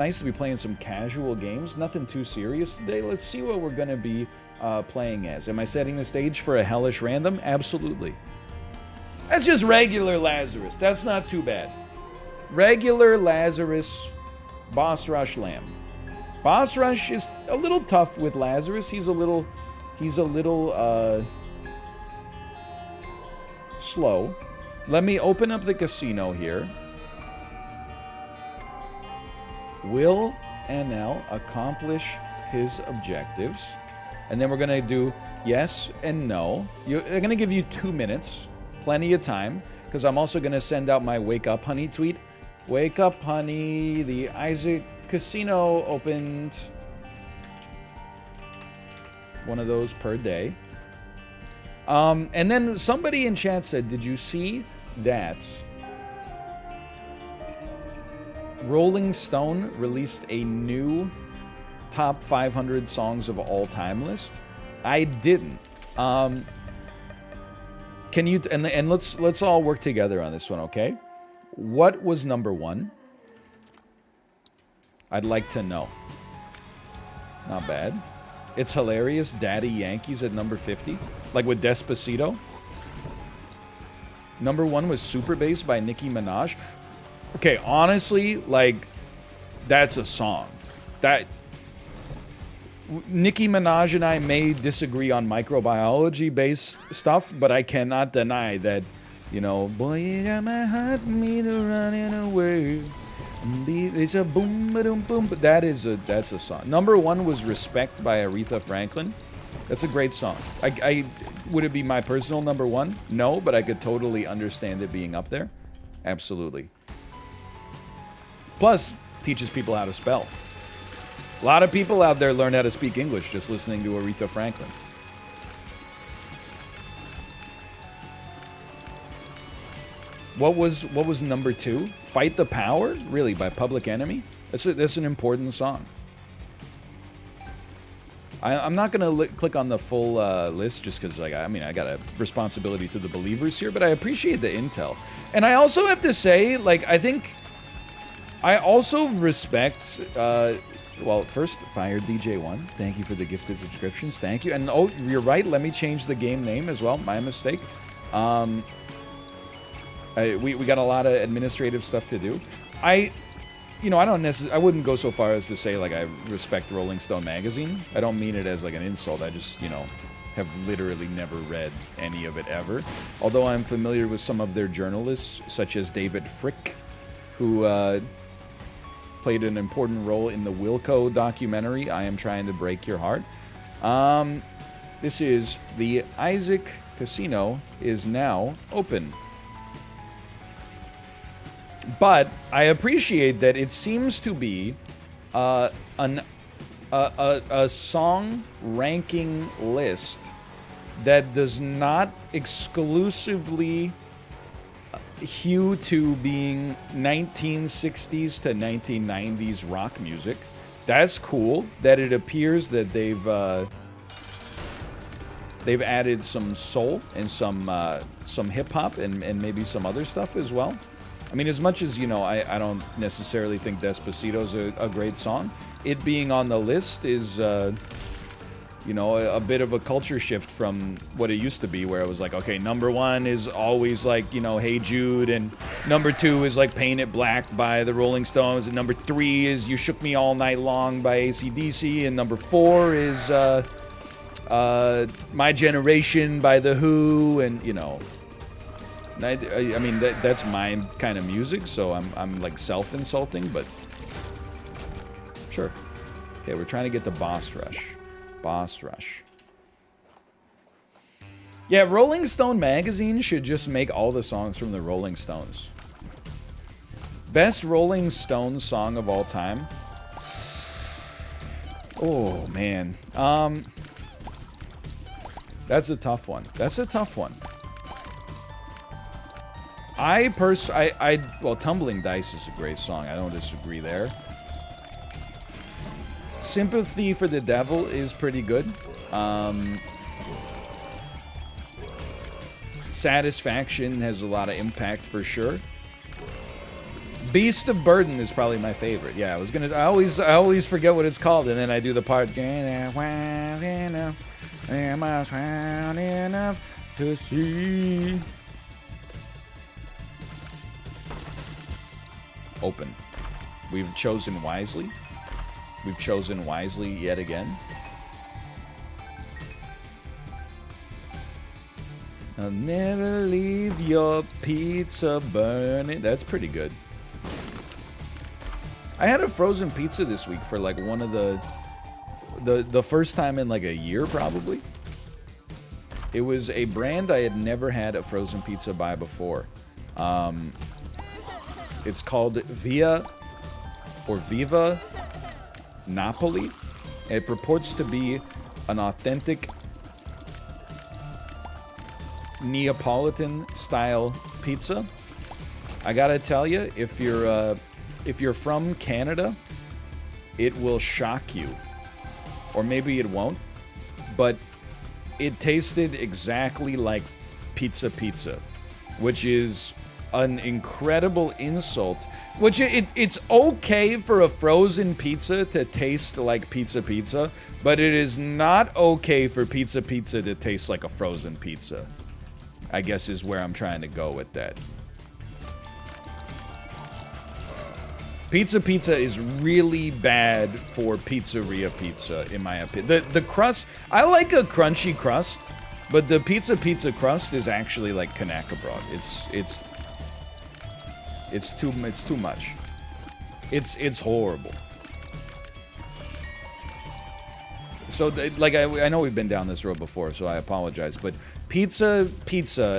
nice to be playing some casual games. Nothing too serious today. Let's see what we're going to be playing as. Am I setting the stage for a hellish random? Absolutely. That's just regular Lazarus. That's not too bad. Regular Lazarus, Boss Rush Lamb. Boss Rush is a little tough with Lazarus. He's a little slow. Let me open up the casino here. Will NL accomplish his objectives? And then we're going to do yes and no. I'm going to give you 2 minutes. Plenty of time. Because I'm also going to send out my Wake Up Honey tweet. Wake up, honey. The Isaac Casino opened. One of those per day. And then somebody in chat said, did you see that Rolling Stone released a new top 500 songs of all time list? I didn't. Can you and let's all work together on this one, okay? What was number 1? I'd like to know. Not bad. It's hilarious. Daddy Yankees at number 50, like with Despacito. Number 1 was Super Bass by Nicki Minaj. Okay, honestly, like, that's a song. That Nicki Minaj and I may disagree on microbiology-based stuff, but I cannot deny that, you know, boy, you got my heart, me to running away. It's a boom, boom, boom. But that's a song. Number 1 was Respect by Aretha Franklin. That's a great song. Would it be my personal number 1? No, but I could totally understand it being up there. Absolutely. Plus, teaches people how to spell. A lot of people out there learn how to speak English just listening to Aretha Franklin. What was number 2? Fight the Power? Really, by Public Enemy? That's an important song. I'm not going to click on the full list just because, like, I mean, I got a responsibility to the believers here, but I appreciate the intel. And I also have to say, like, I also respect, well, first, Fired DJ1. Thank you for the gifted subscriptions. Thank you. And, oh, you're right. Let me change the game name as well. My mistake. We got a lot of administrative stuff to do. I wouldn't go so far as to say, like, I respect Rolling Stone magazine. I don't mean it as, like, an insult. I just, have literally never read any of it ever. Although I'm familiar with some of their journalists, such as David Frick, who played an important role in the Wilco documentary, I Am Trying to Break Your Heart. This is the Isaac Casino is now open. But I appreciate that it seems to be a song ranking list that does not exclusively hew to being 1960s to 1990s rock music. That's cool that it appears that they've added some soul and some hip hop and maybe some other stuff as well. I mean, as much as, I don't necessarily think Despacito's a great song, it being on the list is, a bit of a culture shift from what it used to be, where it was like, okay, number 1 is always like, Hey Jude, and number 2 is like Paint It Black by the Rolling Stones, and number 3 is You Shook Me All Night Long by AC/DC, and number 4 is My Generation by The Who, and, I mean, that's my kind of music, so I'm like self-insulting, but sure. Okay, we're trying to get to Boss Rush. Boss Rush. Yeah, Rolling Stone magazine should just make all the songs from the Rolling Stones. Best Rolling Stones song of all time? Oh, man. That's a tough one. Well, Tumbling Dice is a great song. I don't disagree there. Sympathy for the Devil is pretty good. Satisfaction has a lot of impact for sure. Beast of Burden is probably my favorite. Yeah, I always forget what it's called, and then I do the part. Am I strong enough to see? Open. We've chosen wisely. We've chosen wisely yet again. I'll never leave your pizza burning. That's pretty good. I had a frozen pizza this week for like one of the first time in like a year probably. It was a brand I had never had a frozen pizza by before. It's called Viva Napoli. It purports to be an authentic Neapolitan style pizza. I gotta tell you, if you're from Canada, it will shock you, or maybe it won't, but it tasted exactly like pizza, which is an incredible insult. Which it's okay for a frozen pizza to taste like pizza, but it is not okay for pizza to taste like a frozen pizza, I guess is where I'm trying to go with that. Pizza is really bad for pizzeria pizza, in my opinion. The crust, I like a crunchy crust, but the pizza crust is actually like Kanakabrod. It's too much. It's horrible. So, like, I know we've been down this road before, so I apologize, but Pizza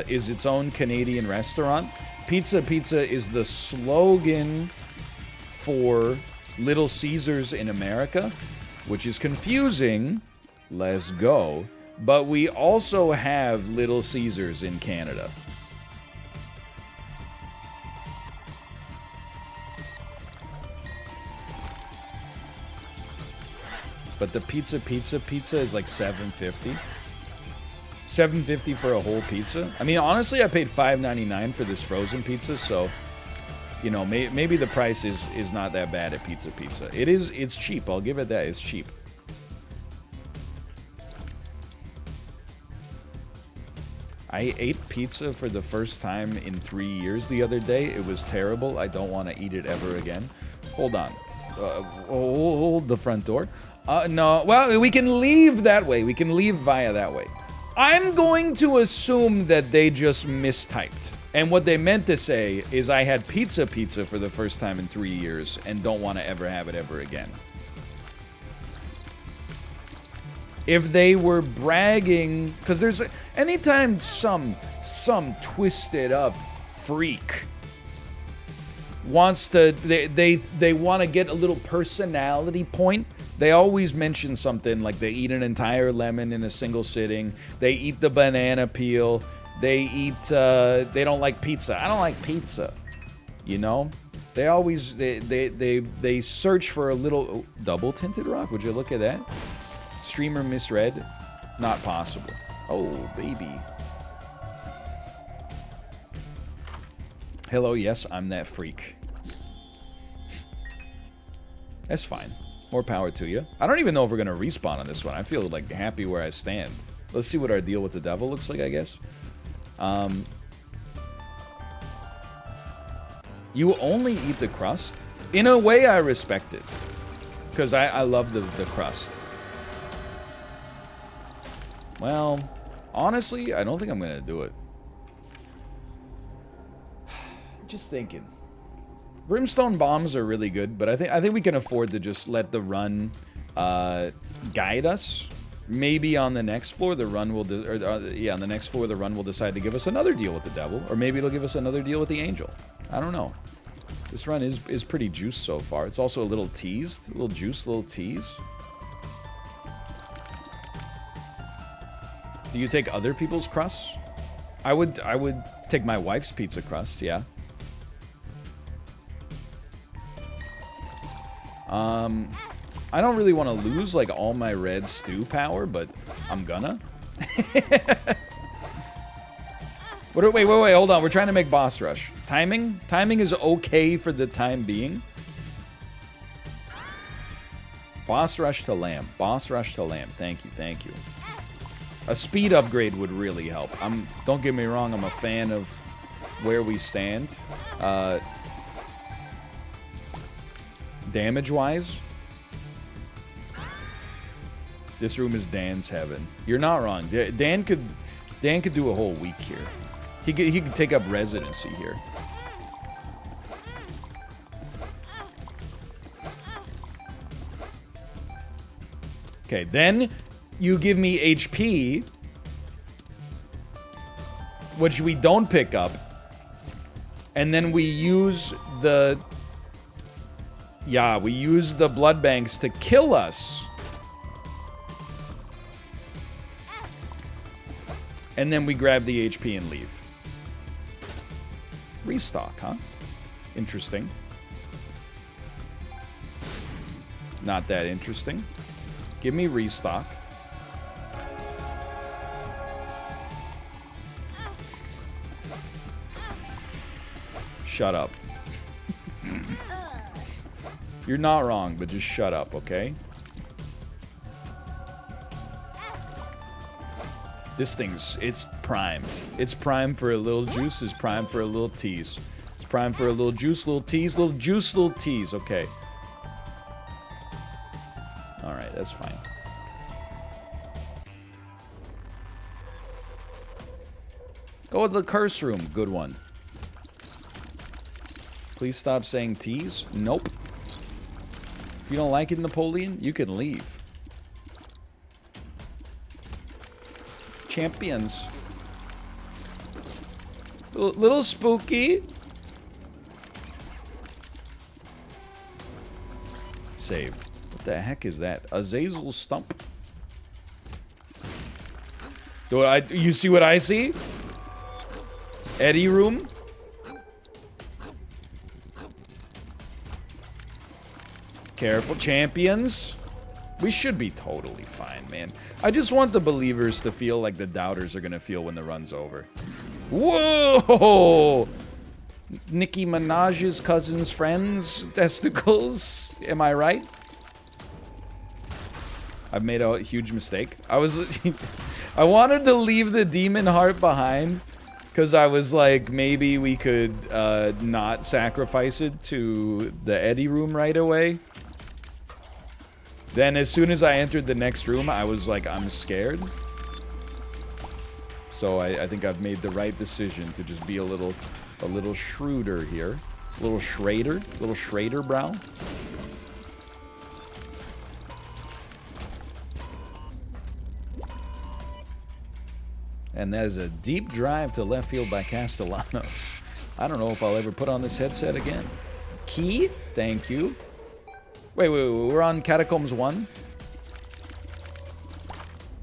is its own Canadian restaurant. Pizza is the slogan for Little Caesars in America, which is confusing. Let's go. But we also have Little Caesars in Canada. But the pizza is like $7.50. $7.50 for a whole pizza. I mean, honestly, I paid $5.99 for this frozen pizza, so you know, maybe the price is not that bad at pizza. It's cheap. I'll give it that. It's cheap. I ate pizza for the first time in 3 years the other day. It was terrible. I don't want to eat it ever again. Hold on. Hold the front door. No. Well, we can leave that way. We can leave via that way. I'm going to assume that they just mistyped. And what they meant to say is I had pizza for the first time in 3 years and don't want to ever have it ever again. If they were bragging, because there's anytime some twisted up freak wants to, they want to get a little personality point. They always mention something like they eat an entire lemon in a single sitting. They eat the banana peel. They don't like pizza. I don't like pizza. You know? They always, they search for a little, double tinted rock? Would you look at that? Streamer misread? Not possible. Oh, baby. Hello, yes, I'm that freak. That's fine. More power to you. I don't even know if we're going to respawn on this one. I feel like happy where I stand. Let's see what our deal with the devil looks like, I guess. You only eat the crust? In a way, I respect it. Because I love the crust. Well, honestly, I don't think I'm going to do it. Just thinking. Brimstone bombs are really good, but I think we can afford to just let the run guide us. Maybe on the next floor, the run will, on the next floor, the run will decide to give us another deal with the devil, or maybe it'll give us another deal with the angel. I don't know. This run is pretty juiced so far. It's also a little teased, a little juice, a little tease. Do you take other people's crusts? I would take my wife's pizza crust, yeah. I don't really want to lose, like, all my red stew power, but I'm gonna. Wait, hold on. We're trying to make boss rush. Timing? Timing is okay for the time being. Boss rush to lamb. Boss rush to lamb. Thank you, thank you. A speed upgrade would really help. Don't get me wrong, I'm a fan of where we stand. Damage-wise, this room is Dan's heaven. You're not wrong. Dan could do a whole week here. He could take up residency here. Okay, then you give me HP, which we don't pick up, and then we use the... Yeah, we use the blood banks to kill us. And then we grab the HP and leave. Restock, huh? Interesting. Not that interesting. Give me restock. Shut up. You're not wrong, but just shut up, okay? This thing's, it's primed. It's primed for a little juice, it's primed for a little tease. It's primed for a little juice, little tease, little juice, little tease, okay. Alright, that's fine. Go with the curse room, good one. Please stop saying tease. Nope. If you don't like it, Napoleon, you can leave. Champions. Little spooky. Saved. What the heck is that? Azazel stump? You see what I see? Eddie room? Careful, champions. We should be totally fine, man. I just want the believers to feel like the doubters are gonna feel when the run's over. Whoa! Nicki Minaj's cousin's friend's testicles. Am I right? I've made a huge mistake. I wanted to leave the demon heart behind because I was like, maybe we could not sacrifice it to the Eddie room right away. Then as soon as I entered the next room, I was like, I'm scared. So I think I've made the right decision to just be a little shrewder here. A little Schrader brow. And that is a deep drive to left field by Castellanos. I don't know if I'll ever put on this headset again. Key? Thank you. Wait, we're on Catacombs 1?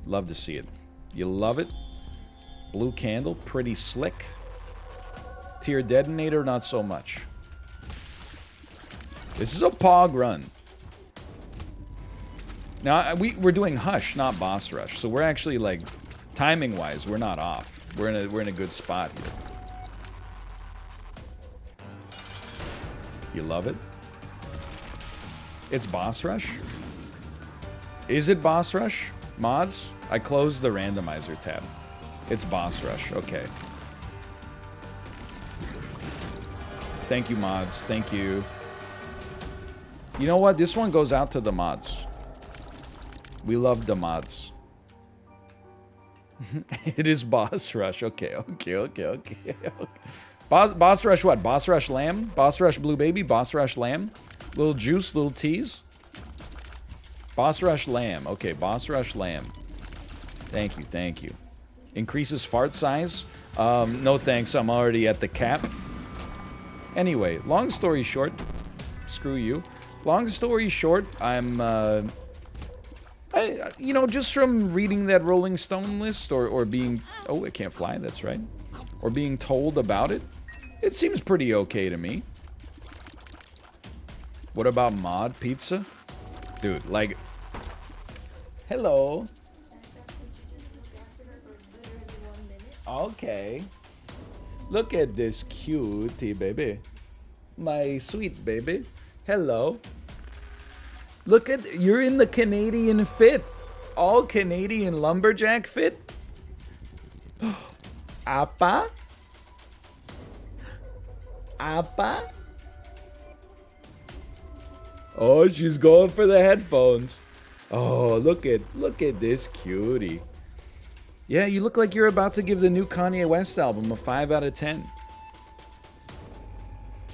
Love to see it. You love it? Blue candle, pretty slick. Tier detonator, not so much. This is a pog run. Now, we're doing Hush, not Boss Rush. So we're actually, like, timing-wise, we're not off. We're in a good spot here. You love it? It's Boss Rush? Is it Boss Rush? Mods? I closed the randomizer tab. It's Boss Rush. Okay. Thank you, mods. Thank you. You know what? This one goes out to the mods. We love the mods. It is Boss Rush. Okay. Boss Rush what? Boss Rush Lamb? Boss Rush Blue Baby? Boss Rush Lamb? Little juice, little tease. Boss Rush Lamb. Okay, Boss Rush Lamb. Thank you, thank you. Increases fart size? No thanks, I'm already at the cap. Anyway, long story short, screw you. Long story short, I'm, you know, just from reading that Rolling Stone list or being, oh, it can't fly, that's right. Or being told about it, it seems pretty okay to me. What about mod pizza? Dude, like... Hello. Okay. Look at this cutie, baby. My sweet baby. Hello. Look at, you're in the Canadian fit. All Canadian lumberjack fit. Appa? Appa? Oh, she's going for the headphones. Oh, look at this cutie. Yeah, you look like you're about to give the new Kanye West album a 5 out of 10.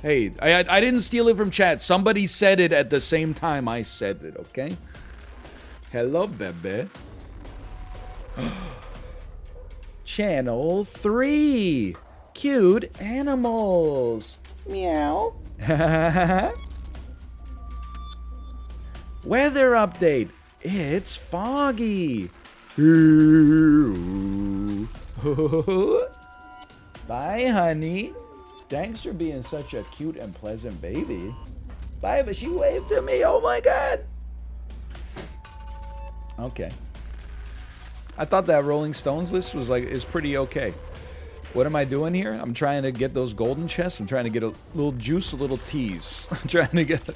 Hey, I didn't steal it from chat. Somebody said it at the same time I said it, okay? Hello, baby. Channel 3. Cute animals. Meow. Weather update. It's foggy. Bye, honey. Thanks for being such a cute and pleasant baby. Bye, but she waved to me. Oh my god. Okay. I thought that Rolling Stones list was is pretty okay. What am I doing here? I'm trying to get those golden chests. I'm trying to get a little juice, a little tease. I'm trying to get a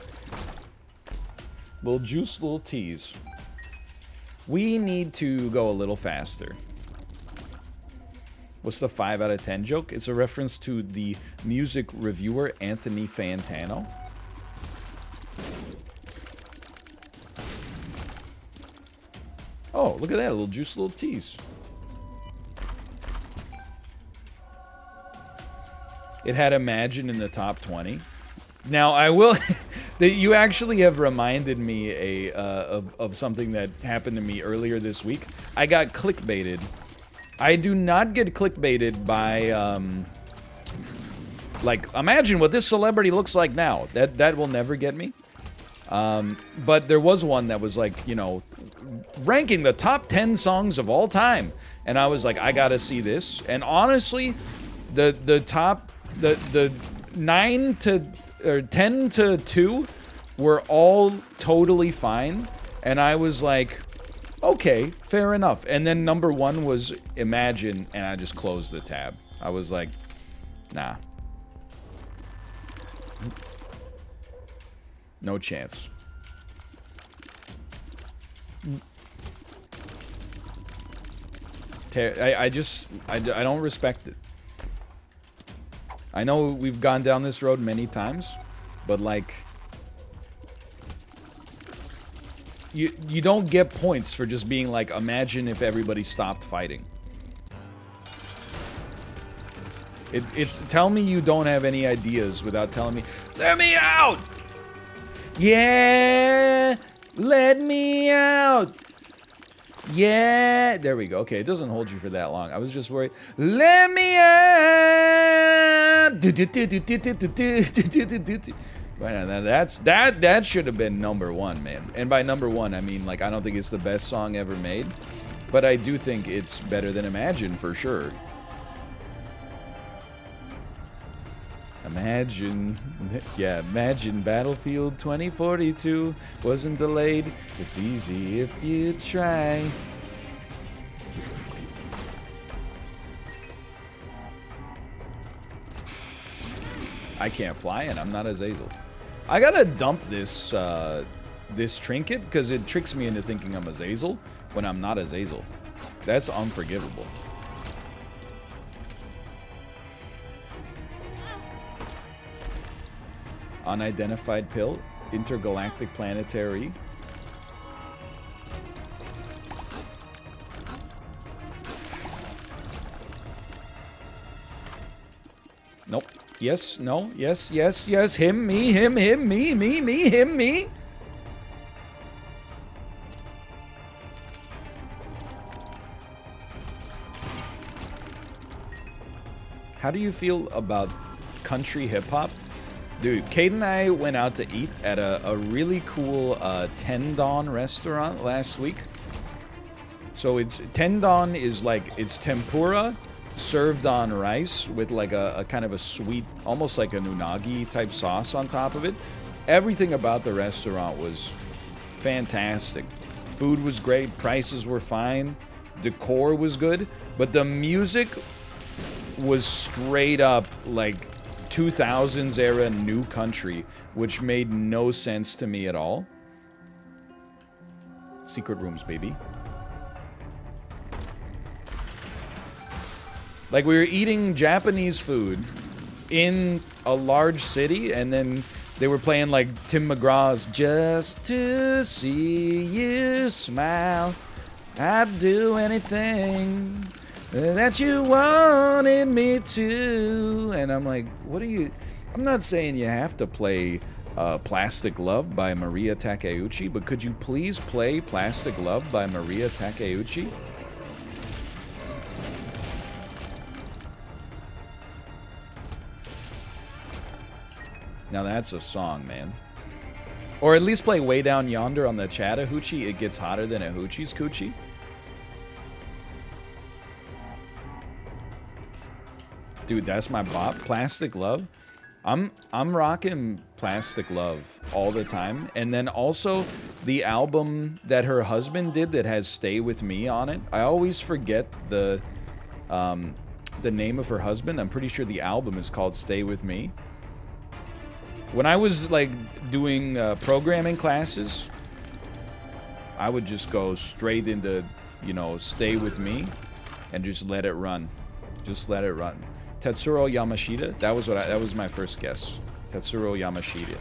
little juice, little tease. We need to go a little faster. What's the 5 out of 10 joke? It's a reference to the music reviewer Anthony Fantano. Oh, look at that, a little juice, a little tease. It had Imagine in the top 20. Now, I will... you actually have reminded me of something that happened to me earlier this week. I got clickbaited. I do not get clickbaited by, like, imagine what this celebrity looks like now. That will never get me. But there was one that was like, you know, ranking the top 10 songs of all time. And I was like, I gotta see this. And honestly, the 9 to, or 10 to 2 were all totally fine. And I was like, okay, fair enough. And then number 1 was Imagine, and I just closed the tab. I was like, nah. No chance. I don't respect it. I know we've gone down this road many times, but like, you don't get points for just being like, imagine if everybody stopped fighting. It's tell me you don't have any ideas without telling me, let me out! Yeah! Let me out! Yeah! There we go. Okay, it doesn't hold you for that long. I was just worried. Let me out! That should have been number 1, man. And by number 1, I mean, like, I don't think it's the best song ever made, but I do think it's better than Imagine for sure. Imagine, yeah, imagine Battlefield 2042 wasn't delayed. It's easy if you try. I can't fly and I'm not Azazel. I gotta dump this this trinket because it tricks me into thinking I'm Azazel when I'm not Azazel. That's unforgivable. Unidentified pill, intergalactic planetary. Nope. Yes, no, yes, yes, yes. Him, me, him, me, him, me. How do you feel about country hip-hop? Dude, Kate and I went out to eat at a really cool Tendon restaurant last week. So it's Tendon is like, it's tempura served on rice with like a kind of a sweet, almost like an unagi type sauce on top of it. Everything about the restaurant was fantastic. Food was great, prices were fine, decor was good, but the music was straight up like 2000s era New Country, which made no sense to me at all. Secret rooms, baby. Like, we were eating Japanese food in a large city, and then they were playing, like, Tim McGraw's Just to See You Smile, I'd do anything that you wanted me to. And I'm like, what are you... I'm not saying you have to play Plastic Love by Maria Takeuchi, but could you please play Plastic Love by Maria Takeuchi? Now that's a song, man. Or at least play Way Down Yonder on the Chattahoochee. It gets hotter than a hoochie's coochie. Dude, that's my bop. Plastic Love. I'm rocking Plastic Love all the time. And then also the album that her husband did that has Stay With Me on it. I always forget the name of her husband. I'm pretty sure the album is called Stay With Me. When I was, like, doing programming classes, I would just go straight into, you know, Stay With Me and just let it run. Just let it run. Tetsuro Yamashita? That was my first guess. Tetsuro Yamashita.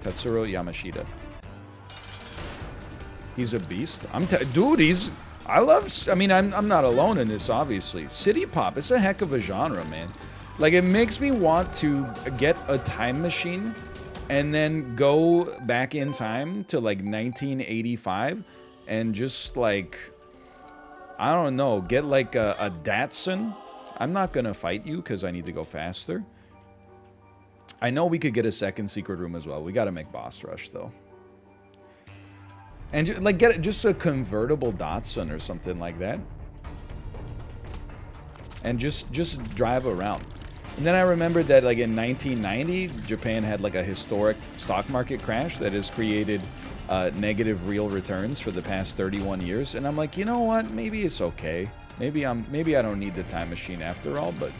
Tetsuro Yamashita. He's a beast. Dude, he's... I mean, I'm not alone in this, obviously. City pop, it's a heck of a genre, man. Like, it makes me want to get a time machine and then go back in time to, like, 1985 and just, like, I don't know, get, like, a Datsun. I'm not gonna fight you because I need to go faster. I know we could get a second secret room as well. We gotta make boss rush, though. And, like, get just a convertible Datsun or something like that. And just drive around. And then I remembered that, like, in 1990, Japan had, like, a historic stock market crash that has created negative real returns for the past 31 years. And I'm like, you know what? Maybe it's okay. Maybe I don't need the time machine after all, but...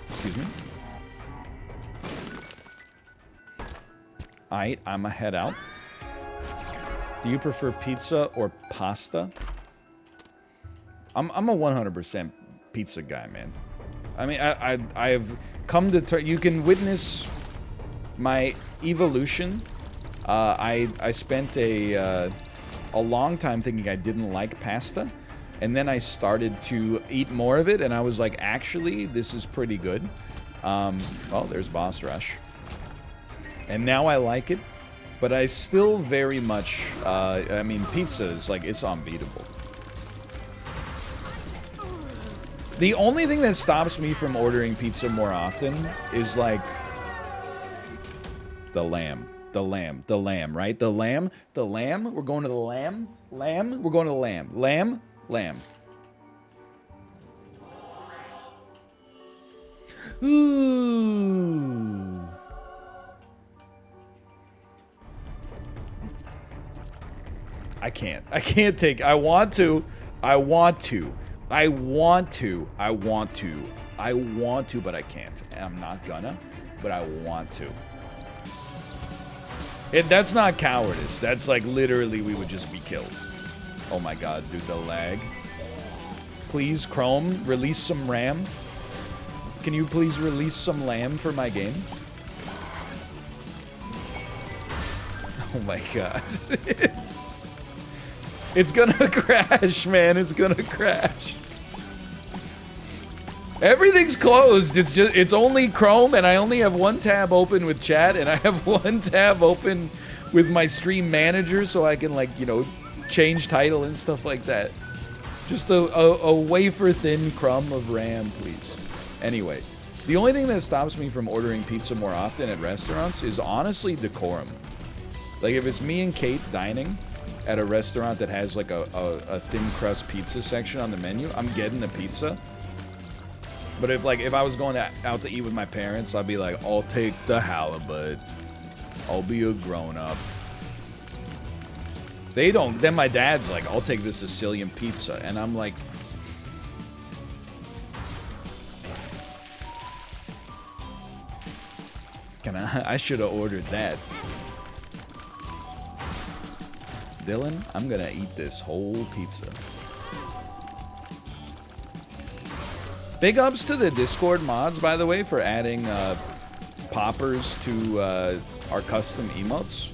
Excuse me? Aight, I'ma head out. Do you prefer pizza or pasta? I'm a 100% pizza guy, man. I mean, I've come to you can witness my evolution. I spent a long time thinking I didn't like pasta, and then I started to eat more of it, and I was like, actually, this is pretty good. Well, there's boss rush, and now I like it, but I still very much. I mean, pizza is like, it's unbeatable. The only thing that stops me from ordering pizza more often is, like, the lamb. The lamb, right? The lamb, we're going to the lamb, we're going to the lamb, lamb. Ooh. I can't take, I want to, but I can't. I'm not gonna, but I want to. That's not cowardice. That's like literally we would just be killed. Oh my god, dude, the lag. Please, Chrome, release some RAM. Can you please release some lamb for my game? Oh my god. It's gonna crash, man. It's gonna crash. Everything's closed. It's only Chrome, and I only have one tab open with chat, and I have one tab open with my stream manager, so I can, like, you know, change title and stuff like that. Just a wafer-thin crumb of RAM, please. Anyway, the only thing that stops me from ordering pizza more often at restaurants is honestly decorum. Like, if it's me and Kate dining at a restaurant that has, like, a thin crust pizza section on the menu, I'm getting the pizza. But if I was going out to eat with my parents, I'd be like, I'll take the halibut. I'll be a grown-up. They don't. Then my dad's like, I'll take the Sicilian pizza. And I'm like, I should have ordered that. Dylan, I'm gonna eat this whole pizza. Big ups to the Discord mods, by the way, for adding poppers to our custom emotes.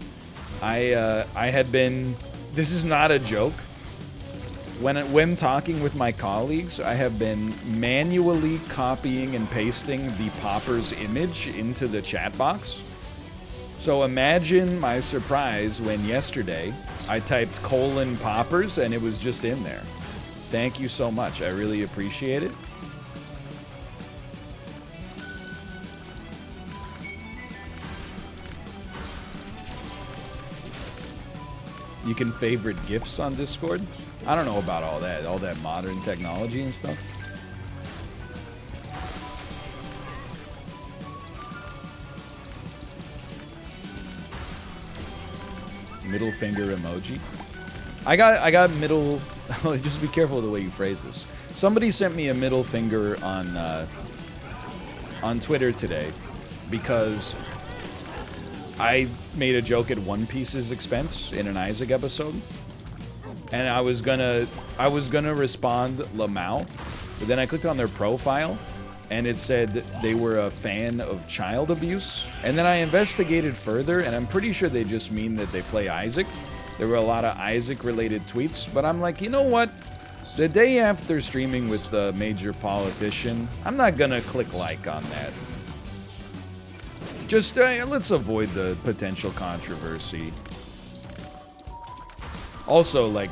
I had been... This is not a joke. When talking with my colleagues, I have been manually copying and pasting the popper's image into the chat box. So imagine my surprise when yesterday I typed :poppers and it was just in there. Thank you so much. I really appreciate it. You can favorite GIFs on Discord? I don't know about all that modern technology and stuff. Middle finger emoji. I got middle. Just be careful the way you phrase this. Somebody sent me a middle finger on Twitter today because I made a joke at One Piece's expense in an Isaac episode, and I was gonna respond Lamau, but then I clicked on their profile, and it said they were a fan of child abuse, and then I investigated further, and I'm pretty sure they just mean that they play Isaac. There were a lot of Isaac-related tweets, but I'm like, you know what? The day after streaming with the major politician, I'm not gonna click like on that. Just, let's avoid the potential controversy. Also, like,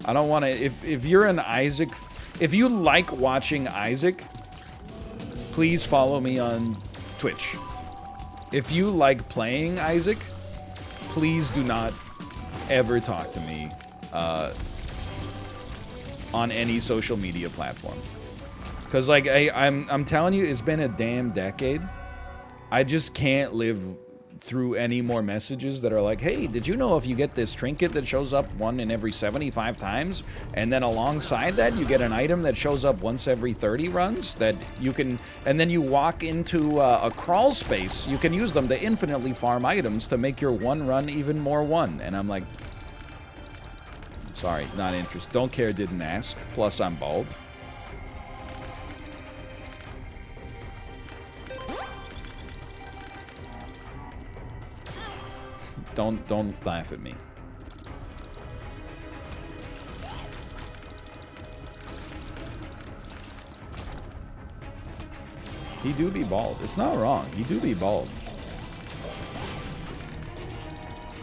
I don't want to... If you're an Isaac... If you like watching Isaac, please follow me on Twitch. If you like playing Isaac, please do not ever talk to me on any social media platform. Because, like, I'm telling you, it's been a damn decade. I just can't live through any more messages that are like, hey, did you know if you get this trinket that shows up 1 in every 75 times, and then alongside that you get an item that shows up once every 30 runs that you can, and then you walk into a crawl space, you can use them to infinitely farm items to make your one run even more one. And I'm like, sorry, not interested. Don't care, didn't ask. Plus I'm bald. Don't laugh at me. He do be bald. It's not wrong. He do be bald.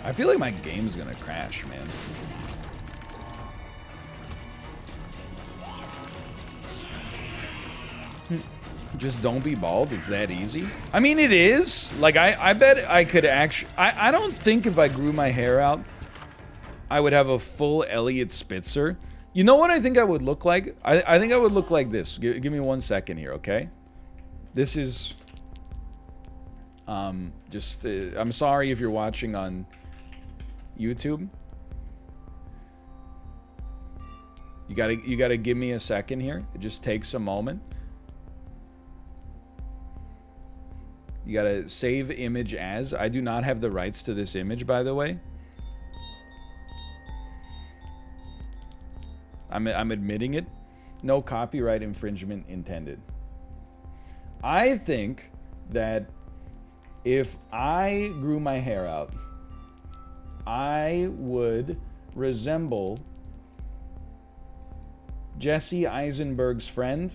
I feel like my game's gonna crash, man. Just don't be bald. It's that easy. I mean, it is. Like, I bet I could actually... I don't think if I grew my hair out, I would have a full Elliot Spitzer. You know what I think I would look like? I think I would look like this. Give me 1 second here, okay? This is... just... I'm sorry if you're watching on YouTube. You gotta give me a second here. It just takes a moment. You gotta save image as. I do not have the rights to this image, by the way. I'm admitting it. No copyright infringement intended. I think that if I grew my hair out, I would resemble Jesse Eisenberg's friend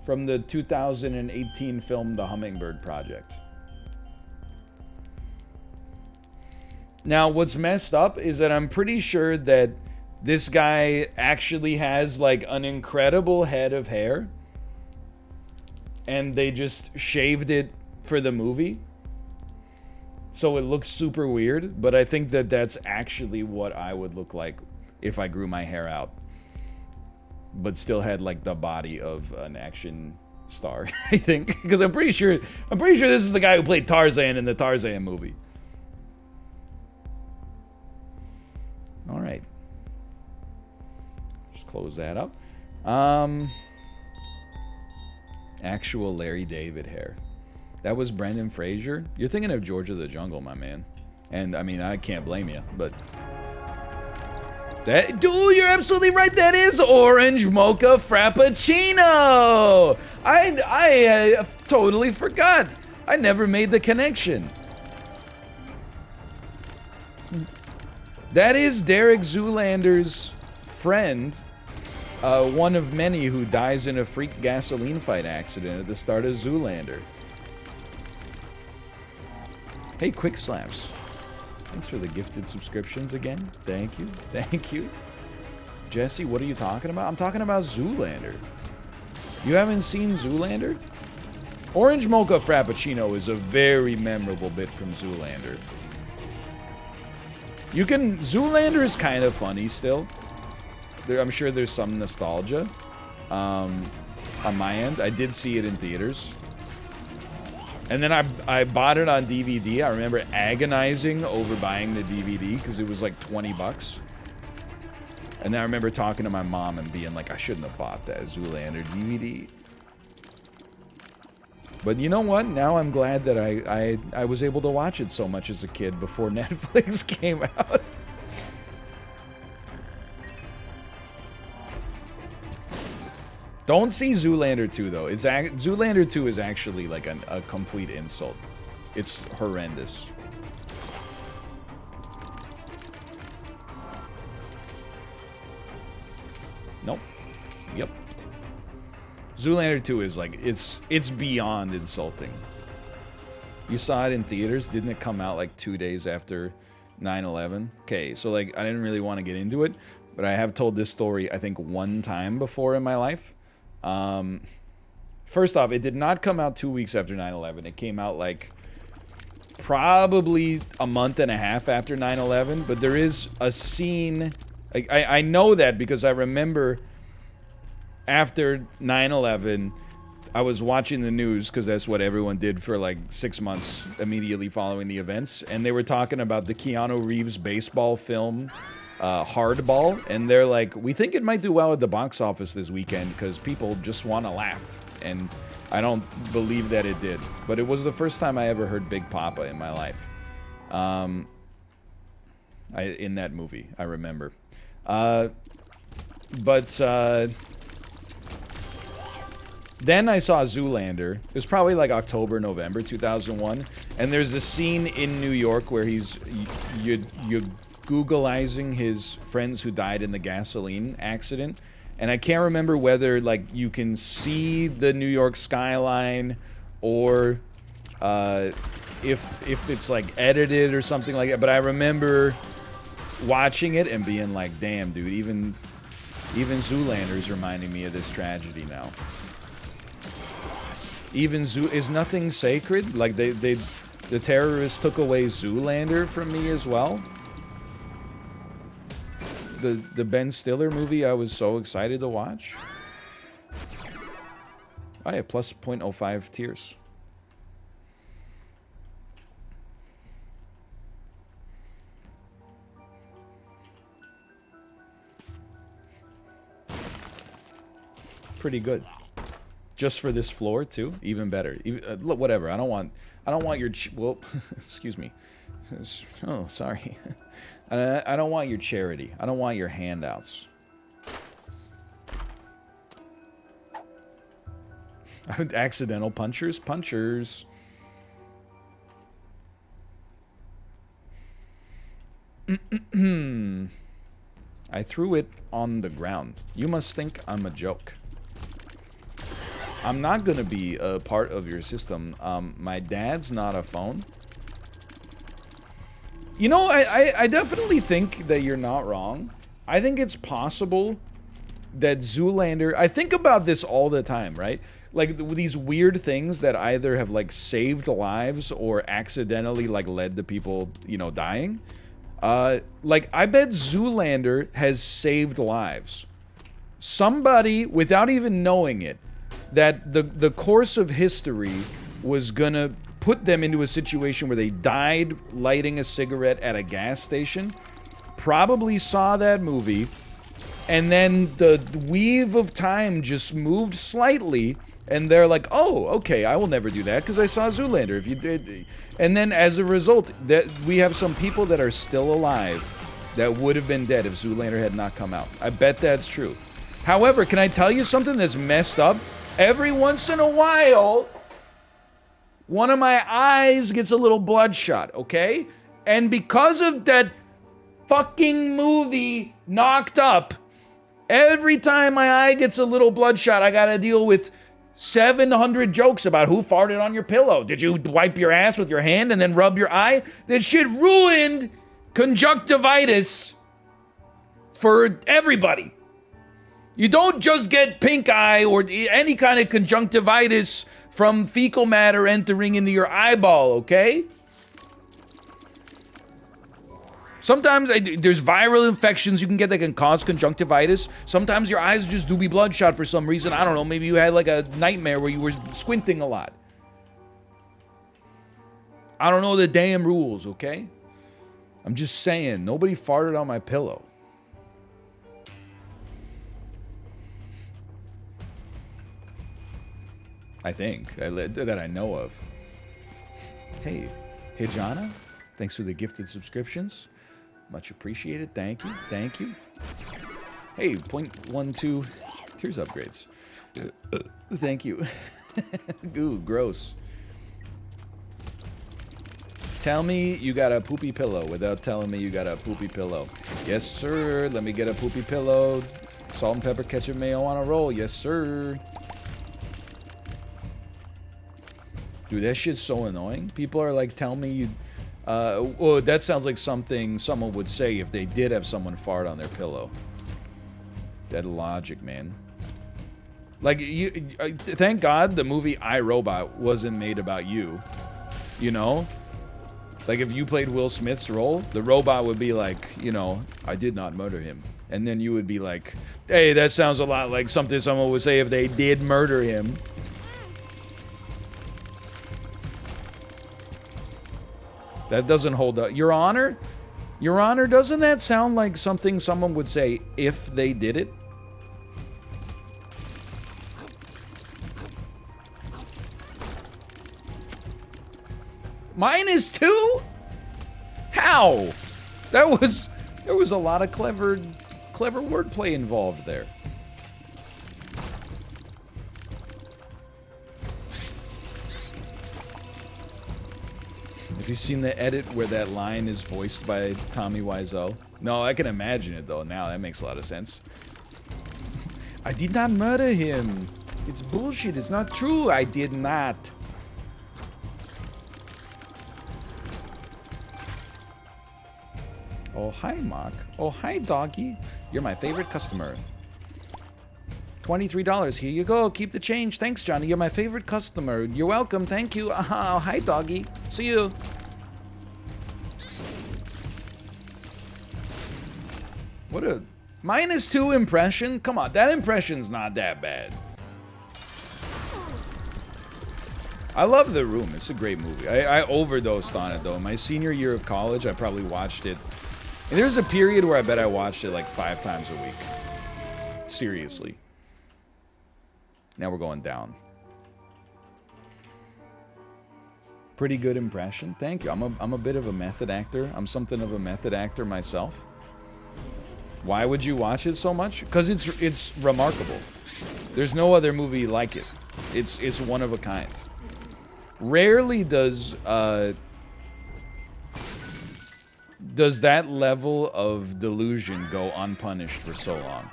from the 2018 film The Hummingbird Project. Now, what's messed up is that I'm pretty sure that this guy actually has like an incredible head of hair, and they just shaved it for the movie, so it looks super weird. But I think that that's actually what I would look like if I grew my hair out, but still had like the body of an action star. I think, because I'm pretty sure this is the guy who played Tarzan in the Tarzan movie. All right. Just close that up. Actual Larry David hair. That was Brendan Fraser. You're thinking of George of the Jungle, my man. And, I mean, I can't blame you, but... That, dude, you're absolutely right. That is Orange Mocha Frappuccino. I totally forgot. I never made the connection. That is Derek Zoolander's friend, one of many who dies in a freak gasoline fight accident at the start of Zoolander. Hey, Quick Slaps. Thanks for the gifted subscriptions again. Thank you. Thank you. Jesse, what are you talking about? I'm talking about Zoolander. You haven't seen Zoolander? Orange Mocha Frappuccino is a very memorable bit from Zoolander. You can... Zoolander is kind of funny still. I'm sure there's some nostalgia on my end. I did see it in theaters. And then I bought it on DVD. I remember agonizing over buying the DVD because it was like 20 bucks. And then I remember talking to my mom and being like, I shouldn't have bought that Zoolander DVD. But you know what? Now I'm glad that I was able to watch it so much as a kid before Netflix came out. Don't see Zoolander 2, though. Zoolander 2 is actually like a complete insult. It's horrendous. Nope. Yep. Zoolander 2 is like, it's beyond insulting. You saw it in theaters? Didn't it come out like 2 days after 9/11? Okay, so like, I didn't really want to get into it, but I have told this story, I think, one time before in my life. First off, it did not come out 2 weeks after 9/11. It came out like probably a month and a half after 9/11, but there is a scene, I know that because I remember after 9/11, I was watching the news because that's what everyone did for like 6 months immediately following the events, and they were talking about the Keanu Reeves baseball film, Hardball, and they're like, we think it might do well at the box office this weekend because people just want to laugh, and I don't believe that it did, but it was the first time I ever heard Big Papa in my life. In that movie, I remember. Then I saw Zoolander. It was probably like October, November 2001, and there's a scene in New York where he's you Googleizing his friends who died in the gasoline accident, and I can't remember whether like you can see the New York skyline or if it's like edited or something like that. But I remember watching it and being like, damn, dude, even Zoolander's reminding me of this tragedy now. Even is nothing sacred? Like the terrorists took away Zoolander from me as well. The Ben Stiller movie I was so excited to watch. Oh yeah, plus 0.05 tiers. Pretty good. Just for this floor too, even better. Look, whatever. I don't want your well, excuse me. Oh, sorry. I don't want your charity. I don't want your handouts. Accidental punchers? Punchers. I threw it on the ground. You must think I'm a joke. I'm not gonna be a part of your system. My dad's not a phone. You know, I definitely think that you're not wrong. I think it's possible that Zoolander... I think about this all the time, right? Like, these weird things that either have, like, saved lives or accidentally, like, led to people, you know, dying. Like, I bet Zoolander has saved lives. Somebody, without even knowing it, that the course of history was gonna put them into a situation where they died lighting a cigarette at a gas station probably saw that movie, and then the weave of time just moved slightly, and they're like, oh, okay, I will never do that because I saw Zoolander. If you did, and then as a result, that we have some people that are still alive that would have been dead if Zoolander had not come out. I bet that's true. However, can I tell you something that's messed up? Every once in a while, one of my eyes gets a little bloodshot, okay? And because of that fucking movie Knocked Up, every time my eye gets a little bloodshot, I gotta deal with 700 jokes about who farted on your pillow. Did you wipe your ass with your hand and then rub your eye? That shit ruined conjunctivitis for everybody. You don't just get pink eye or any kind of conjunctivitis from fecal matter entering into your eyeball, okay? Sometimes there's viral infections you can get that can cause conjunctivitis. Sometimes your eyes just do be bloodshot for some reason. I don't know, maybe you had like a nightmare where you were squinting a lot. I don't know the damn rules, okay? I'm just saying, nobody farted on my pillow. I think, that I know of. Hey, Hijana, thanks for the gifted subscriptions. Much appreciated. Thank you. Thank you. Hey, 0.12 tears upgrades. Thank you. Ooh, gross. Tell me you got a poopy pillow without telling me you got a poopy pillow. Yes, sir. Let me get a poopy pillow. Salt and pepper, ketchup, mayo on a roll. Yes, sir. Dude, that shit's so annoying. People are like, tell me you... oh, that sounds like something someone would say if they did have someone fart on their pillow. That logic, man. Like, thank God the movie I, Robot wasn't made about you. You know? Like, if you played Will Smith's role, the robot would be like, you know, I did not murder him. And then you would be like, hey, that sounds a lot like something someone would say if they did murder him. That doesn't hold up. Your Honor? Your Honor, doesn't that sound like something someone would say if they did it? -2? How? There was a lot of clever wordplay involved there. Have you seen the edit where that line is voiced by Tommy Wiseau? No, I can imagine it though now. That makes a lot of sense. I did not murder him. It's bullshit. It's not true. I did not. Oh, hi, Mock. Oh, hi, doggy. You're my favorite customer. $23. Here you go. Keep the change. Thanks, Johnny. You're my favorite customer. You're welcome. Thank you. Oh, hi, doggy. See you. What a... -2 impression? Come on, that impression's not that bad. I love The Room. It's a great movie. I overdosed on it, though. My senior year of college, I probably watched it. And there's a period where I bet I watched it like 5 times a week. Seriously. Now we're going down. Pretty good impression. Thank you. I'm a bit of a method actor. I'm something of a method actor myself. Why would you watch it so much? Because it's remarkable. There's no other movie like it. It's one of a kind. Rarely does that level of delusion go unpunished for so long.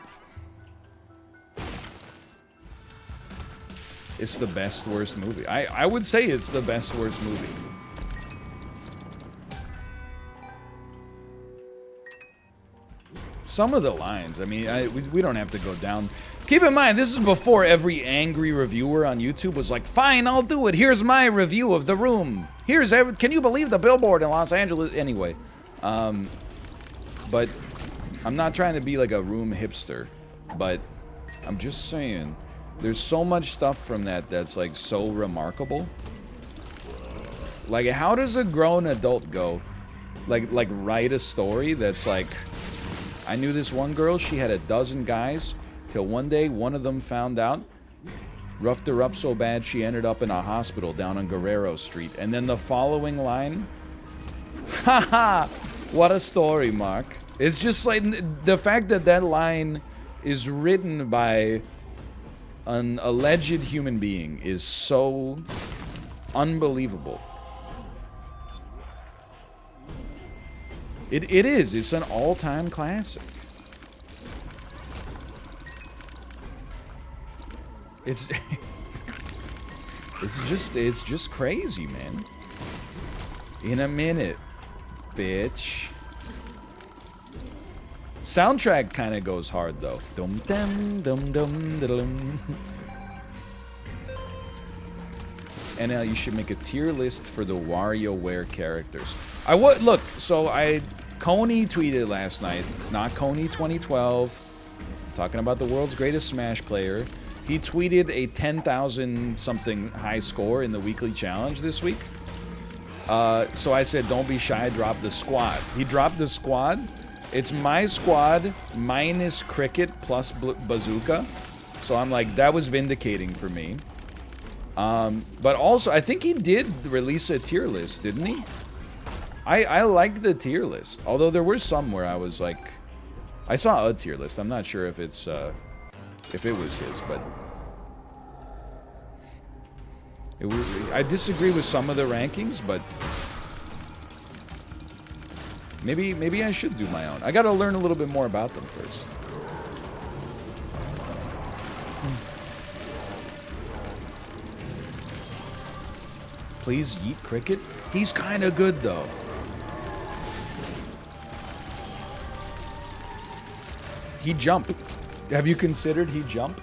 It's the best worst movie. I would say it's the best worst movie. Some of the lines, I mean, we don't have to go down. Keep in mind, this is before every angry reviewer on YouTube was like, fine, I'll do it. Here's my review of The Room. Can you believe the billboard in Los Angeles? Anyway, but I'm not trying to be like a Room hipster, but I'm just saying, there's so much stuff from that's like so remarkable. Like, how does a grown adult go, like write a story that's like I knew this one girl, she had a dozen guys, till one day one of them found out, roughed her up so bad she ended up in a hospital down on Guerrero Street. And then the following line, haha, what a story, Mark. It's just like, the fact that that line is written by an alleged human being is so unbelievable. It is. It's an all-time classic. It's it's just crazy, man. In a minute, bitch. Soundtrack kind of goes hard though. Dum dum dum dum dum. NL, you should make a tier list for the WarioWare characters. I would look. So Coney tweeted last night. Not Coney 2012. Talking about the world's greatest Smash player. He tweeted a 10,000 something high score in the weekly challenge this week. So I said, don't be shy, drop the squad. He dropped the squad. It's my squad minus Cricket plus Bazooka. So I'm like, that was vindicating for me. But also, I think he did release a tier list, didn't he? I like the tier list. Although there were some where I was like, I saw a tier list. I'm not sure if it's, if it was his, but I disagree with some of the rankings, but maybe I should do my own. I gotta learn a little bit more about them first. Please yeet Cricket. He's kind of good though. He jumped. Have you considered he jump?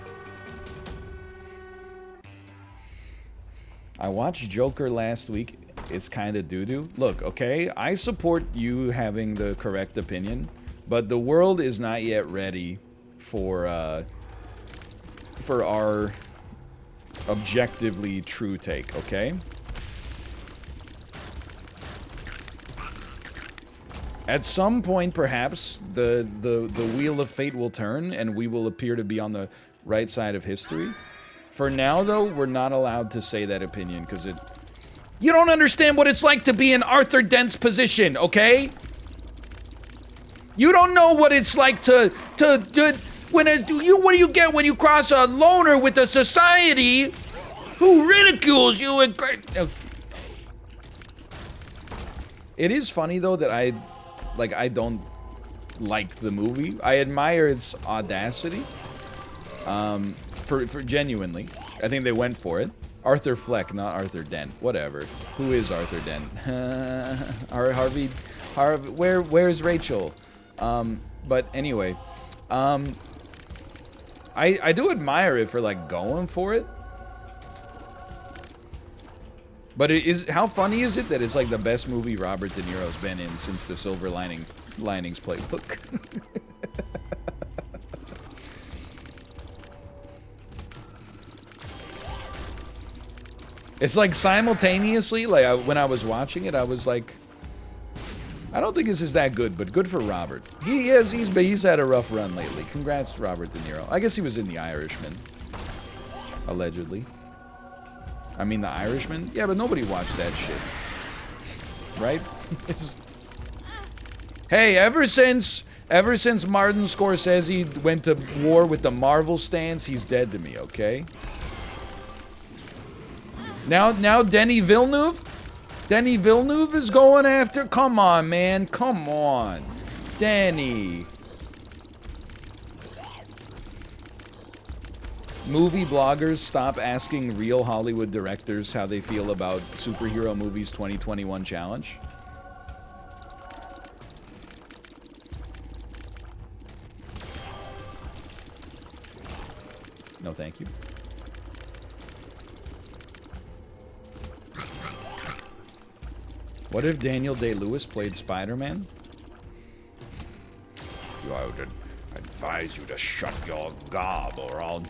I watched Joker last week. It's kind of doo-doo. Look, okay, I support you having the correct opinion, but the world is not yet ready for our objectively true take, okay? At some point, perhaps, the wheel of fate will turn and we will appear to be on the right side of history. For now, though, we're not allowed to say that opinion because it... You don't understand what it's like to be in Arthur Dent's position, okay? You don't know what it's like what do you get when you cross a loner with a society who ridicules you and... It is funny, though, that I don't like the movie. I admire its audacity. For genuinely. I think they went for it. Arthur Fleck, not Arthur Dent. Whatever. Who is Arthur Dent? Harvey, where's Rachel? But anyway. I do admire it for, like, going for it. But how funny is it that it's like the best movie Robert De Niro's been in since the Silver Linings Playbook? It's like simultaneously, like when I was watching it, I was like, I don't think this is that good, but good for Robert. He's had a rough run lately. Congrats, Robert De Niro. I guess he was in The Irishman, allegedly. I mean, The Irishman? Yeah, but nobody watched that shit. Right? Hey, ever since Martin Scorsese went to war with the Marvel stance, he's dead to me, okay? Now Denis Villeneuve? Denis Villeneuve is going after? Come on, man. Come on. Denny. Movie bloggers, stop asking real Hollywood directors how they feel about Superhero Movies 2021 Challenge. No, thank you. What if Daniel Day-Lewis played Spider-Man? I would advise you to shut your gob or I'll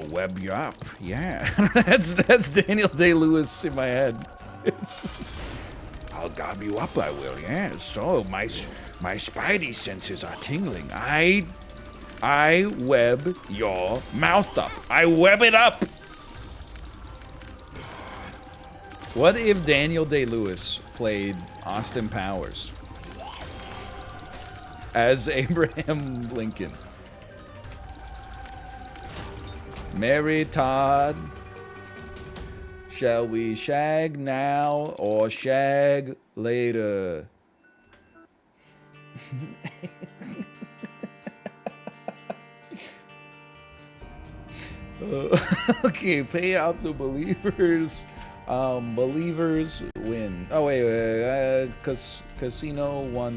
web you up. Yeah. that's Daniel Day-Lewis in my head. I'll gob you up, I will, yes. So, my spidey senses are tingling. I web your mouth up. I web it up! What if Daniel Day-Lewis played Austin Powers as Abraham Lincoln? Mary Todd, shall we shag now or shag later? Okay, pay out the believers. Believers win. Oh wait, casino won